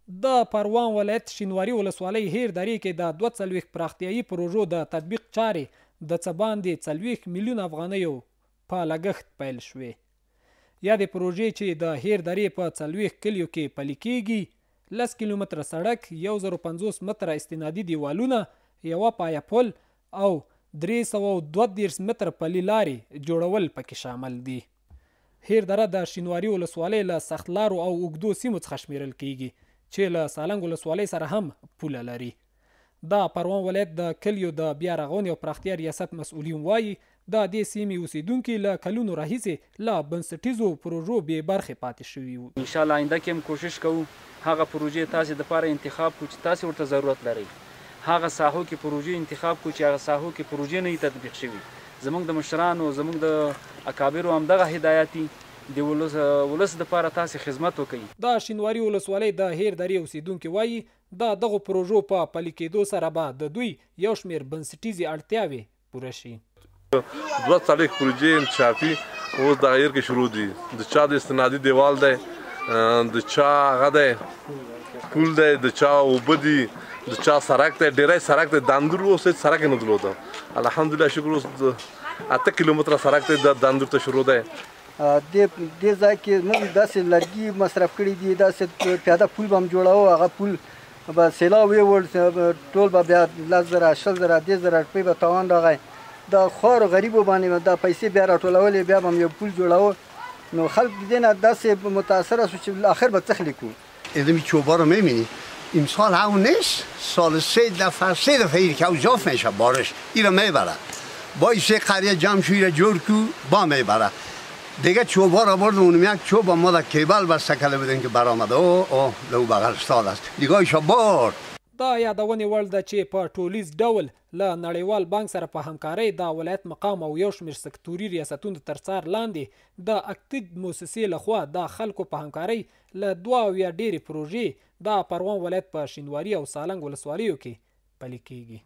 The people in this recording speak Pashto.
د پروان ولایت شینواري ولسوالۍ هیر درې کې د 42 پراختیایي پروژو د تطبیق چارې د څه باندې 40 میلیون افغانیو په لګښت پیل شوې. یادې پروژې چې د هیر درې په 40 کلیو کې پلي کېږي 10 کیلومتره سړک، 1050 متره استنادي دیوالونه، یوه پایه پل او 332 متره پلي لارې جوړول پکې شامل دي. هیر دره د شینواري ولسوالۍ له سختلارو او اوږدو سیمو څخه شمیرل کېږي چې له سالنګ ولسوالۍ سره هم پوله لري. د پروان ولایت د کلیو د بیا رغونې او پراختیا ریاست مسؤلین وایي د دې سیمې اوسیدونکي له کلونو راهیسې له بنسټیزو پروژو بې برخې پاتې شوي وو. انشاءالله آینده کې هم کوشش کوو هغه پروژې تاسې دپاره انتخاب کړو چې تاسې ورته ضرورت لرئ، هغه ساحو کې پروژې انتخاب کړو چې هغه ساحو کې پروژې نه وي تطبیق شوي. زموږ د مشرانو، زموږ د اکابرو همدغه هدایت دي د ولس دپاره تاسې خدمت وکړئ. د شینواري ولسوالۍ د هیر درې اوسیدونکي وایي د دغو پروژو په پلي کېدو سره به د دوی یو شمېر بنسټیزې اړتیاوې پوره شي. 42 پروژې انکشافي اوس دغه هیر کې شروع دي. د چا د استنادي دیوال دی، د چا هغه دی پول دی، د چا اوبه دي، د چا سړک دی، ډېری سړک دی. د اندور اوس هېڅ سړک یې نه درلوده. الحمدلله شکر اوس 8 کیلومتره سړک دی د اندور ته شروع دی. دې ځای کې موږ داسې لرګي مصرف کړي دي، داسې پیاده پول به هم جوړوو، هغه پول به سیلاب ویوړ، ټول به بیا 10,000 20,000 30,000 روپۍ به تاوان راغی. د خوارو غریبو باندې دا پیسې بیا راټولولې، بیا به هم یو پول جوړاوه. نو خلک دې نه داسې متاثره شو چې آخر به څه لیکو. این چوبا رو می‌بینی امسال همون نیست، سال 3 دفعه این که اضاف میشه بارش این رو میبره، با این قریه جمع شوی جور کو با میبره دیگه. چوبا رو برد اونم یک چوب ما در کیبل بسته کله بودن که برآمده او لو بغل استاد است دیگه‌ایش برد. دا یادونې وړ ده چې په ټولیز ډول له نړیوال بانک سره په همکارۍ د ولایت مقام او یو شمېر سکتوري ریاستونو تر څار لاندې د اکتید موسسې لخوا د خلکو په همکارۍ له 2 یا ډېرې پروژې د پروان ولایت په شینواري او سالنګ ولسوالیو کې پلي کېږي.